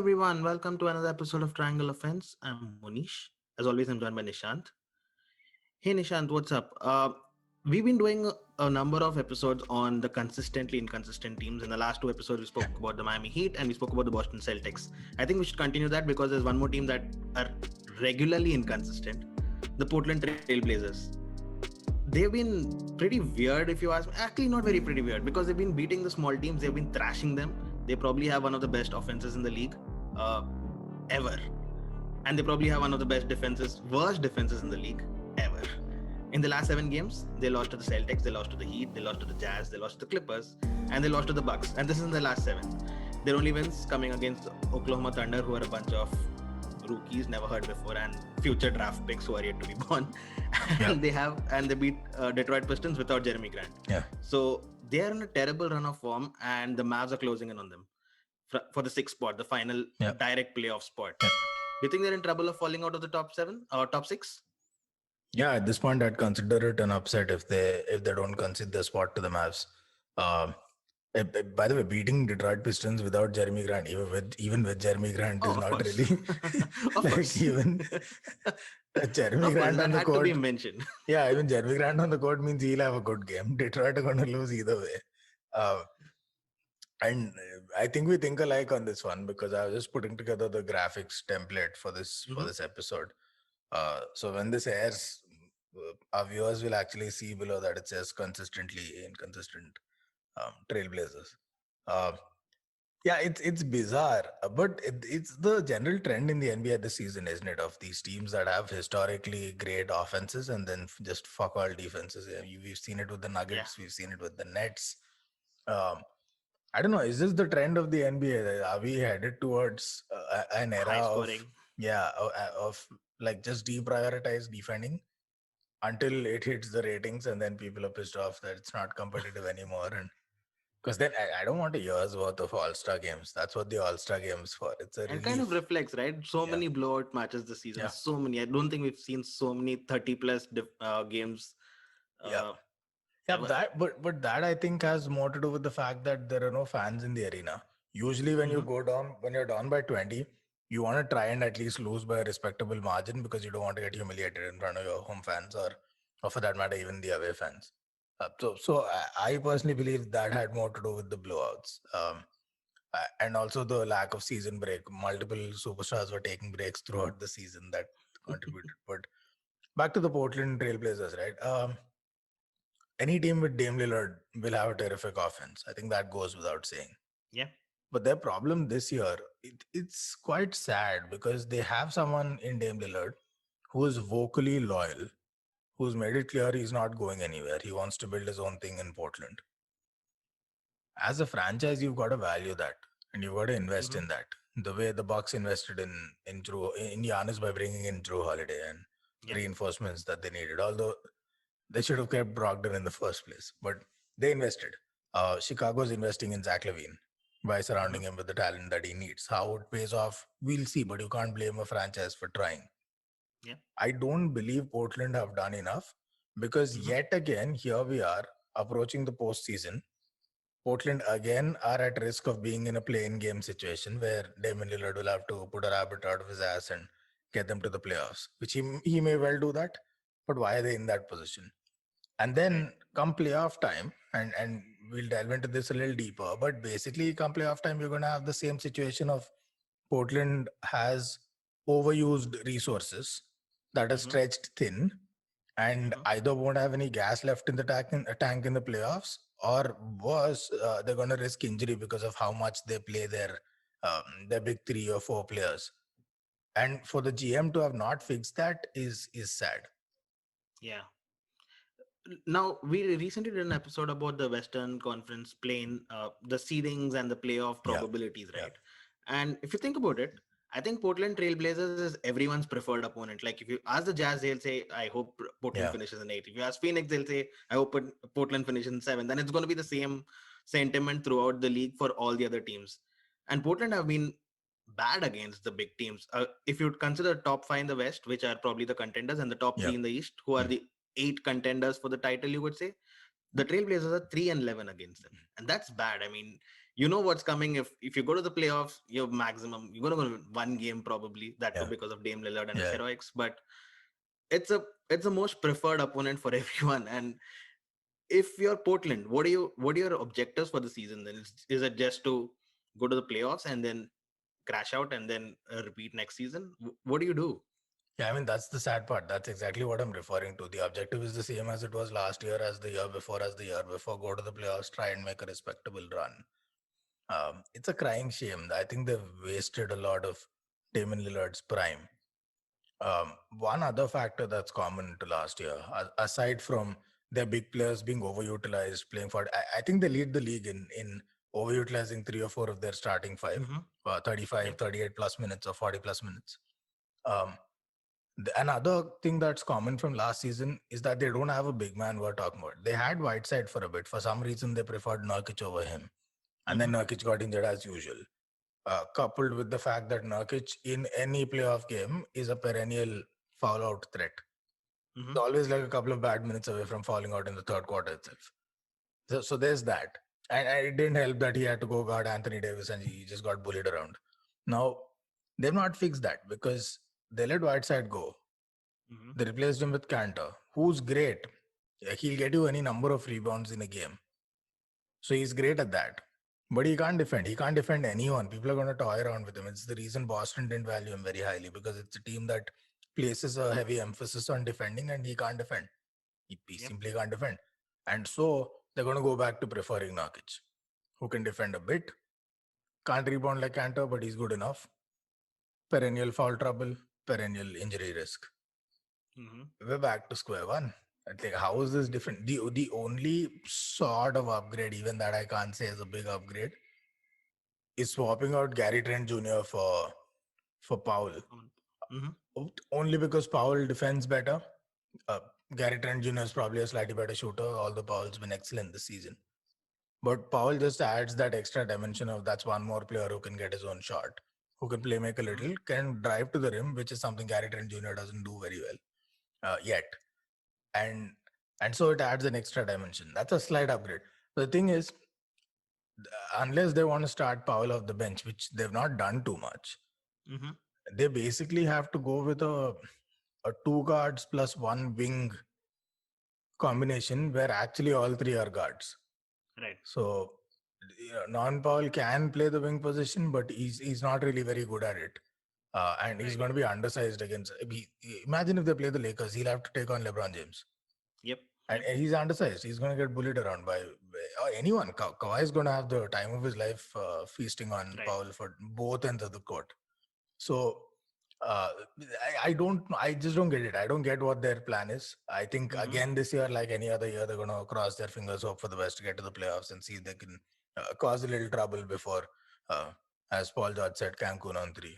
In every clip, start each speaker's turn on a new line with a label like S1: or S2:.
S1: everyone, welcome to another episode of Triangle Offense. I'm Monish. As always, I'm joined by Nishant. Hey Nishant, what's up? We've been doing a number of episodes on the consistently inconsistent teams. In the last two episodes, we spoke about the Miami Heat and we spoke about the Boston Celtics. I think we should continue that because there's one more team that are regularly inconsistent, the Portland Trailblazers. They've been pretty weird, if you ask me. Actually, not very pretty weird because they've been beating the small teams, they've been thrashing them. They probably have one of the best offenses in the league ever. And they probably have one of the worst defenses in the league ever. In the last 7 games, they lost to the Celtics, they lost to the Heat, they lost to the Jazz, they lost to the Clippers, and they lost to the Bucks. And this is in the last 7. Their only wins coming against Oklahoma Thunder, who are a bunch of rookies never heard before and future draft picks who are yet to be born. And they beat Detroit Pistons without Jeremy Grant. So they are in a terrible run of form, and the Mavs are closing in on them for the 6th spot, the final direct playoff spot. Do you think they're in trouble of falling out of the top 7 or top 6?
S2: Yeah, at this point, I'd consider it an upset if they don't concede the spot to the Mavs. By the way, beating Detroit Pistons without Jeremy Grant, even with Jeremy Grant, is not really like even Jeremy Grant on the court.
S1: To be mentioned.
S2: Yeah, even Jeremy Grant on the court means he'll have a good game. Detroit are going to lose either way. And I think we think alike on this one because I was just putting together the graphics template for this episode. So when this airs, our viewers will actually see below that it says consistently inconsistent Trailblazers. Yeah, it's bizarre, but it's the general trend in the NBA this season, isn't it? Of these teams that have historically great offenses and then just fuck all defenses. We've seen it with the Nuggets, we've seen it with the Nets. I don't know. Is this the trend of the NBA? Are we headed towards an era of like just deprioritize defending until it hits the ratings, and then people are pissed off that it's not competitive anymore? And because then I don't want a year's worth of All-Star games. That's what the All-Star games for. It's a
S1: and kind of reflects, right? So many blowout matches this season. So many. I don't think we've seen so many 30 plus games.
S2: But that I think has more to do with the fact that there are no fans in the arena. Usually when you go down, when you're down by 20, you want to try and at least lose by a respectable margin because you don't want to get humiliated in front of your home fans or for that matter, even the away fans. So I personally believe that had more to do with the blowouts. And also the lack of season break. Multiple superstars were taking breaks throughout the season that contributed. But back to the Portland Trailblazers, right? Any team with Dame Lillard will have a terrific offense. I think that goes without saying.
S1: Yeah.
S2: But their problem this year, it's quite sad because they have someone in Dame Lillard who is vocally loyal, who's made it clear he's not going anywhere. He wants to build his own thing in Portland. As a franchise, you've got to value that and you've got to invest in that. The way the Bucks invested in Giannis by bringing in Drew Holiday and reinforcements that they needed. Although they should have kept Brogdon in the first place, but they invested. Chicago's investing in Zach LaVine by surrounding him with the talent that he needs. How it pays off, we'll see, but you can't blame a franchise for trying.
S1: Yeah.
S2: I don't believe Portland have done enough because yet again, here we are approaching the postseason. Portland again are at risk of being in a play-in game situation where Damian Lillard will have to put a rabbit out of his ass and get them to the playoffs, which he may well do that. But why are they in that position? And then come playoff time, and we'll delve into this a little deeper, but basically come playoff time, you're going to have the same situation of Portland has overused resources that are stretched thin and either won't have any gas left in the tank in the playoffs, or worse, they're going to risk injury because of how much they play their big 3 or 4 players. And for the GM to have not fixed that is sad.
S1: Yeah. Now, we recently did an episode about the Western Conference playing, the seedings and the playoff probabilities, right? And if you think about it, I think Portland Trailblazers is everyone's preferred opponent. Like if you ask the Jazz, they'll say, I hope Portland finishes in 8. If you ask Phoenix, they'll say, I hope Portland finishes in 7. Then it's going to be the same sentiment throughout the league for all the other teams. And Portland have been bad against the big teams. If you consider top 5 in the West, which are probably the contenders, and the top 3 in the East, who are the 8 contenders for the title, you would say, the Trailblazers are 3-11 against them. And that's bad. I mean, you know what's coming. If you go to the playoffs, you're going to win one game probably. That too
S2: Yeah.
S1: because of Dame Lillard and his
S2: Yeah.
S1: heroics. But it's a most preferred opponent for everyone. And if you're Portland, what are your objectives for the season? Then is it just to go to the playoffs and then crash out and then repeat next season? What do you do?
S2: Yeah, I mean, that's the sad part. That's exactly what I'm referring to. The objective is the same as it was last year, as the year before, as the year before. Go to the playoffs, try and make a respectable run. It's a crying shame. I think they've wasted a lot of Damon Lillard's prime. One other factor that's common to last year, aside from their big players being overutilized, playing for, I think they lead the league in overutilizing 3 or 4 of their starting five,
S1: Mm-hmm.
S2: 35,
S1: Yep.
S2: 38 plus minutes or 40 plus minutes. Um, Another thing that's common from last season is that they don't have a big man we're talking about. They had Whiteside for a bit. For some reason, they preferred Nurkic over him. And then Nurkic got injured as usual. Coupled with the fact that Nurkic in any playoff game is a perennial foul out threat.
S1: Mm-hmm.
S2: He's always like a couple of bad minutes away from falling out in the third quarter itself. So there's that. And it didn't help that he had to go guard Anthony Davis and he just got bullied around. Now, they've not fixed that because they let Whiteside go.
S1: Mm-hmm.
S2: They replaced him with Cantor, who's great. He'll get you any number of rebounds in a game. So he's great at that. But he can't defend. He can't defend anyone. People are going to toy around with him. It's the reason Boston didn't value him very highly, because it's a team that places a heavy emphasis on defending and he can't defend. He
S1: Yep.
S2: simply can't defend. And so they're going to go back to preferring Nurkic, who can defend a bit, can't rebound like Cantor, but he's good enough. Perennial foul trouble, perennial injury risk.
S1: Mm-hmm.
S2: We're back to square one. I think, how is this different? The only sort of upgrade, even that I can't say is a big upgrade, is swapping out Gary Trent Jr. for Powell.
S1: Mm-hmm.
S2: Only because Powell defends better. Gary Trent Jr. is probably a slightly better shooter, although Powell's been excellent this season. But Powell just adds that extra dimension of that's one more player who can get his own shot, who can play make a little, can drive to the rim, which is something Gary Trent Jr. doesn't do very well yet. And so it adds an extra dimension. That's a slight upgrade. The thing is, unless they want to start Powell off the bench, which they've not done too much,
S1: Mm-hmm.
S2: they basically have to go with a 2 guards plus 1 wing combination where actually all 3 are guards.
S1: Right.
S2: So non-Powell can play the wing position, but he's not really very good at it. And he's going to be undersized against. Imagine if they play the Lakers, he'll have to take on LeBron James.
S1: Yep.
S2: And he's undersized. He's going to get bullied around by anyone. Kawhi is going to have the time of his life feasting on Powell for both ends of the court. So I just don't get it. I don't get what their plan is. I think again this year, like any other year, they're going to cross their fingers, hope for the best to get to the playoffs and see if they can cause a little trouble before, as Paul George said, Cancun on 3.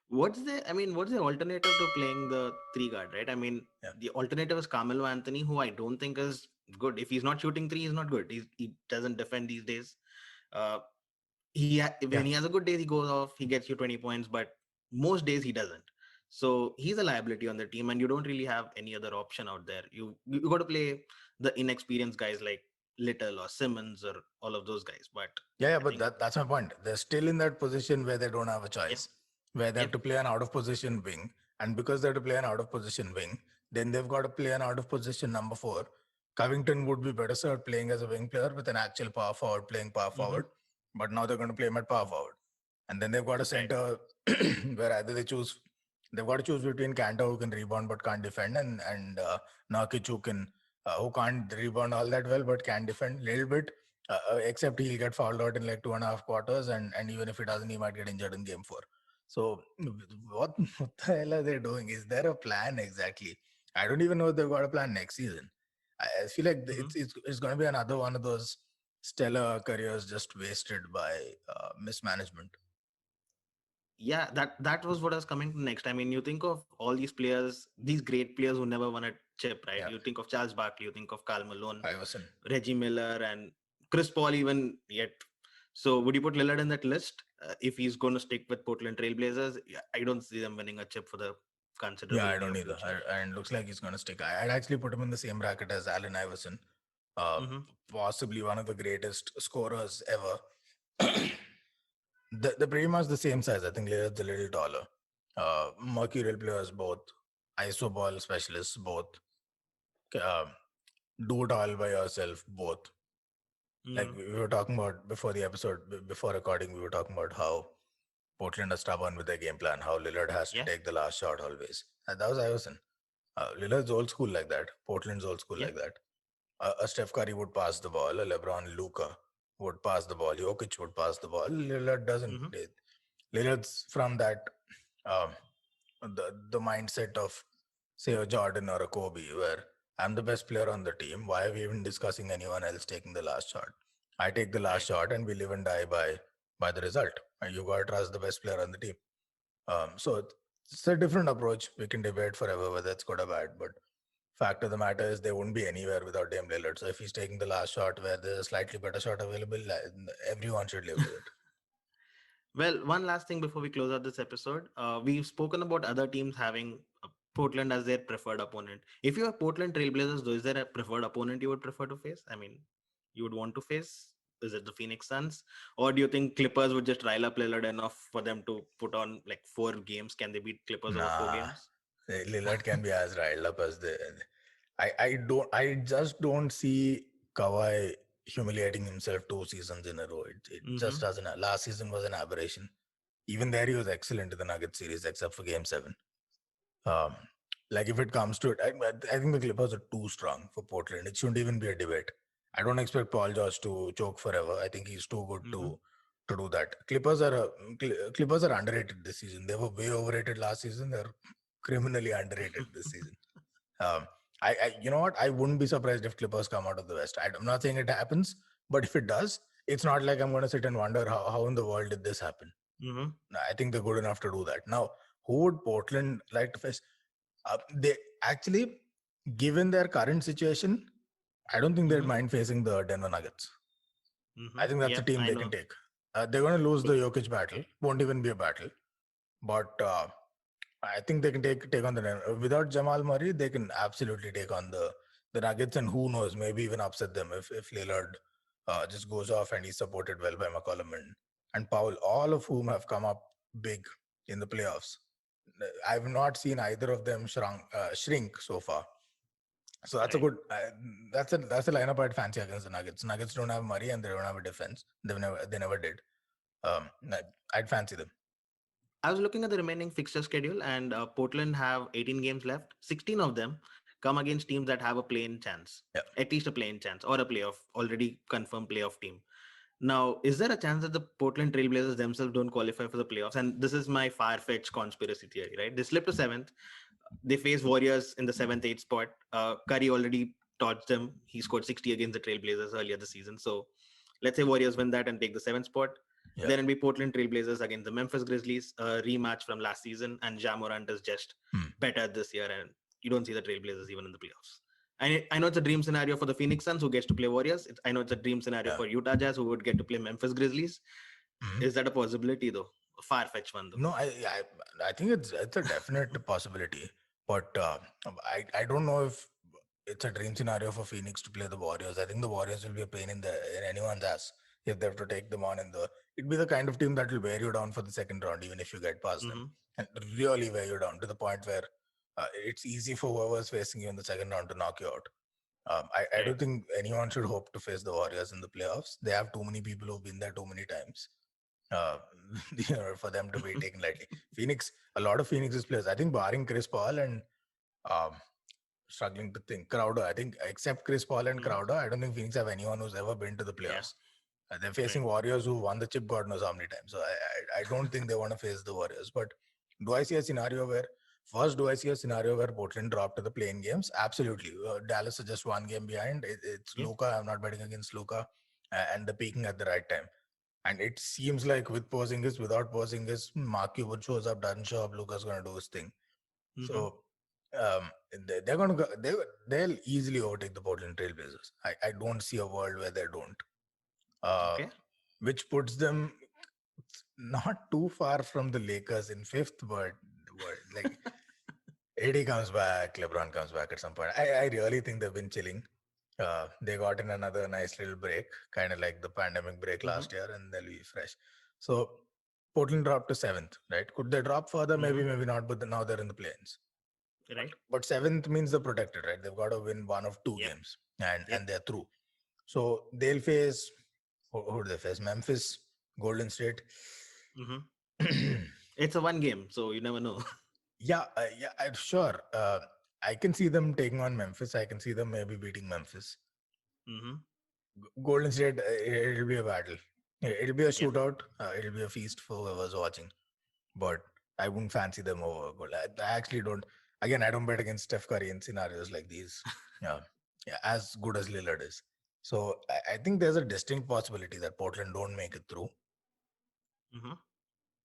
S1: What's the alternative to playing the 3 guard, right? I mean, the alternative is Carmelo Anthony, who I don't think is good. If he's not shooting 3, he's not good. He doesn't defend these days. When he has a good day, he goes off, he gets you 20 points, but most days he doesn't. So he's a liability on the team, and you don't really have any other option out there. You got to play the inexperienced guys like Little or Simmons or all of those guys. But
S2: that's my point. They're still in that position where they don't have a choice, where they have to play an out of position wing, and because they have to play an out of position wing, then they've got to play an out of position number 4. Covington would be better served playing as a wing player with an actual power forward playing power forward, but now they're going to play him at power forward. And then they've got a center where either they've got to choose between Cantor, who can rebound but can't defend, and Nurkic, who can't rebound all that well but can defend a little bit, except he'll get fouled out in like 2.5 quarters, and even if he doesn't, he might get injured in game 4. So what the hell are they doing? Is there a plan exactly? I don't even know if they've got a plan next season. I feel like it's going to be another one of those stellar careers just wasted by mismanagement.
S1: Yeah, that was what I was coming to next. I mean, you think of all these players, these great players who never won a chip, right? You think of Charles Barkley, you think of Karl Malone,
S2: Iverson,
S1: Reggie Miller, and Chris Paul even yet. So would you put Lillard in that list if he's going to stick with Portland Trailblazers? I don't see them winning a chip for the considerable.
S2: Yeah, I don't either. And looks like he's going to stick. I'd actually put him in the same bracket as Allen Iverson. uh,
S1: Mm-hmm.
S2: possibly one of the greatest scorers ever. They're pretty much the same size. I think Lillard's a little taller. Mercurial players, both iso ball specialists, both uh, do it all by yourself, both. Like
S1: Mm-hmm.
S2: we were talking about before the episode, before recording, we were talking about how Portland are stubborn with their game plan, how Lillard has to
S1: Yeah.
S2: take the last shot always. And that was Iverson. Lillard's old school like that. Portland's old school
S1: Yeah.
S2: like that. A Steph Curry would pass the ball. A LeBron, Luka would pass the ball. Jokic would pass the ball. Lillard doesn't.
S1: Mm-hmm.
S2: Lillard's from that um, the mindset of say a Jordan or a Kobe, where I'm the best player on the team. Why are we even discussing anyone else taking the last shot? I take the last
S1: Right.
S2: shot, and we live and die by the result. And you got to trust the best player on the team. So it's a different approach. We can debate forever whether it's good or bad, but fact of the matter is they wouldn't be anywhere without Dame Lillard. So if he's taking the last shot where there's a slightly better shot available, everyone should live with it.
S1: Well, one last thing before we close out this episode. We've spoken about other teams having Portland as their preferred opponent. If you are Portland Trailblazers, though, is there a preferred opponent you would prefer to face? I mean, you would want to face? Is it the Phoenix Suns? Or do you think Clippers would just rile up Lillard enough for them to put on like 4 games? Can they beat Clippers over 4 games?
S2: Lillard can be as riled up as the. I just don't see Kawhi humiliating himself 2 seasons in a row. It just
S1: Mm-hmm.
S2: doesn't. Last season was an aberration. Even there, he was excellent in the Nuggets series, except for Game 7. Um, like if it comes to it, I think the Clippers are too strong for Portland. It shouldn't even be a debate. I don't expect Paul George to choke forever. I think he's too good
S1: Mm-hmm.
S2: to do that. Clippers are underrated this season. They were way overrated last season. They're criminally underrated this season. Um, you know what? I wouldn't be surprised if Clippers come out of the West. I'm not saying it happens, but if it does, it's not like I'm going to sit and wonder how in the world did this happen.
S1: Mm-hmm.
S2: I think they're good enough to do that. Now, who would Portland like to face? They actually, given their current situation, I don't think they'd
S1: Mm-hmm.
S2: mind facing the Denver Nuggets.
S1: Mm-hmm.
S2: I think that's a
S1: Yeah,
S2: team
S1: I
S2: they can
S1: know.
S2: take. They're going to lose the Jokic battle. Won't even be a battle. But I think they can take on the Denver. Without Jamal Murray, they can absolutely take on the Nuggets, and who knows, maybe even upset them if Lillard just goes off and he's supported well by McCollum and Powell, all of whom have come up big in the playoffs. I've not seen either of them shrink so far. So that's a
S1: Right.
S2: good. That's a lineup I'd fancy against the Nuggets. Nuggets don't have Murray and they don't have a defense. They never did. I'd fancy them.
S1: I was looking at the remaining fixture schedule, and Portland have 18 games left. 16 of them come against teams that have a play-in chance,
S2: Yeah.
S1: at least a play-in chance, or a playoff already confirmed playoff team. Now, is there a chance that the Portland Trailblazers themselves don't qualify for the playoffs? And this is my far-fetched conspiracy theory, right? They slip to seventh. They face Warriors in the 7th, 8th spot. Curry already torched them. He scored 60 against the Trailblazers earlier this season. So let's say Warriors win that and take the 7th spot.
S2: Yeah.
S1: Then it'll be Portland Trailblazers against the Memphis Grizzlies, a rematch from last season. And Ja Morant is just better this year. And you don't see the Trailblazers even in the playoffs. I know it's a dream scenario for the Phoenix Suns who gets to play Warriors. I know it's a dream scenario for Utah Jazz who would get to play Memphis Grizzlies. Is that a possibility though? A far-fetched one though.
S2: No, I think it's a definite possibility, but I don't know if it's a dream scenario for Phoenix to play the Warriors. I think the Warriors will be a pain in anyone's ass if they have to take them on it'd be the kind of team that will wear you down for the second round, even if you get past them, and really wear you down to the point where it's easy for whoever's facing you in the second round to knock you out. I don't think anyone should hope to face the Warriors in the playoffs. They have too many people who've been there too many times. For them to be taken lightly. A lot of Phoenix's players, I think barring Chris Paul and um, struggling to think, Crowder, I think except Chris Paul and Crowder, I don't think Phoenix have anyone who's ever been to the playoffs. They're facing Warriors who won the chip God knows how many times. So I don't think they want to face the Warriors. But do I see a scenario where Portland drop to the play-in games? Absolutely. Dallas is just 1 game behind. It's Luka. I'm not betting against Luka. And they're peaking at the right time. And it seems like with Porzingis, without Porzingis, Mark Cuban shows up, doesn't show up, Luka's going to do his thing. So they're going to go, they'll easily overtake the Portland Trailblazers. I don't see a world where they don't. Which puts them not too far from the Lakers in 5th, but like AD comes back, LeBron comes back at some point. I really think they've been chilling. They got in another nice little break, kind of like the pandemic break last year, and they'll be fresh. So Portland dropped to 7th, right? Could they drop further? Maybe, maybe not. But now they're in the plains.
S1: Right.
S2: But 7th means they're protected, right? They've got to win one of two
S1: Yep.
S2: games, and
S1: Yep.
S2: they're through. So they'll face, who do they face? Memphis, Golden State.
S1: It's a one game, so you never know.
S2: Yeah, sure. I can see them taking on Memphis. I can see them maybe beating Memphis. Golden State, it'll be a battle. It'll be a shootout. It'll be a feast for whoever's watching. But I wouldn't fancy them over goal. I actually don't. Again, I don't bet against Steph Curry in scenarios like these. Yeah, as good as Lillard is. So I think there's a distinct possibility that Portland don't make it through.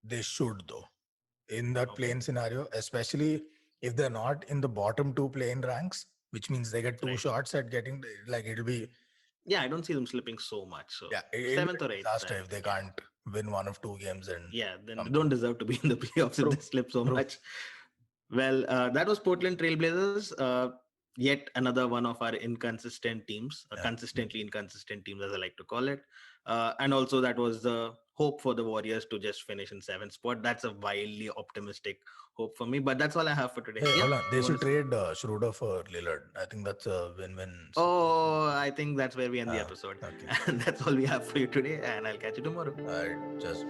S2: They should, though, in that play-in scenario, especially if they're not in the bottom two play-in ranks, which means they get two shots at getting, like, it'll be.
S1: Yeah, I don't see them slipping so much. So
S2: Yeah,
S1: 7th or 8th.
S2: Disaster if they can't win one of two games. And
S1: then they don't deserve to be in the playoffs if they slip so much. Well, that was Portland Trailblazers. Yet another one of our inconsistent teams, consistently inconsistent teams, as I like to call it. And also that was the hope for the Warriors to just finish in 7th spot. That's a wildly optimistic hope for me. But that's all I have for today.
S2: Hey, hold on. They should trade Schroeder for Lillard. I think that's a win-win.
S1: Oh, I think that's where we end the episode.
S2: Okay.
S1: And that's all we have for you today. And I'll catch you tomorrow.
S2: All right. Just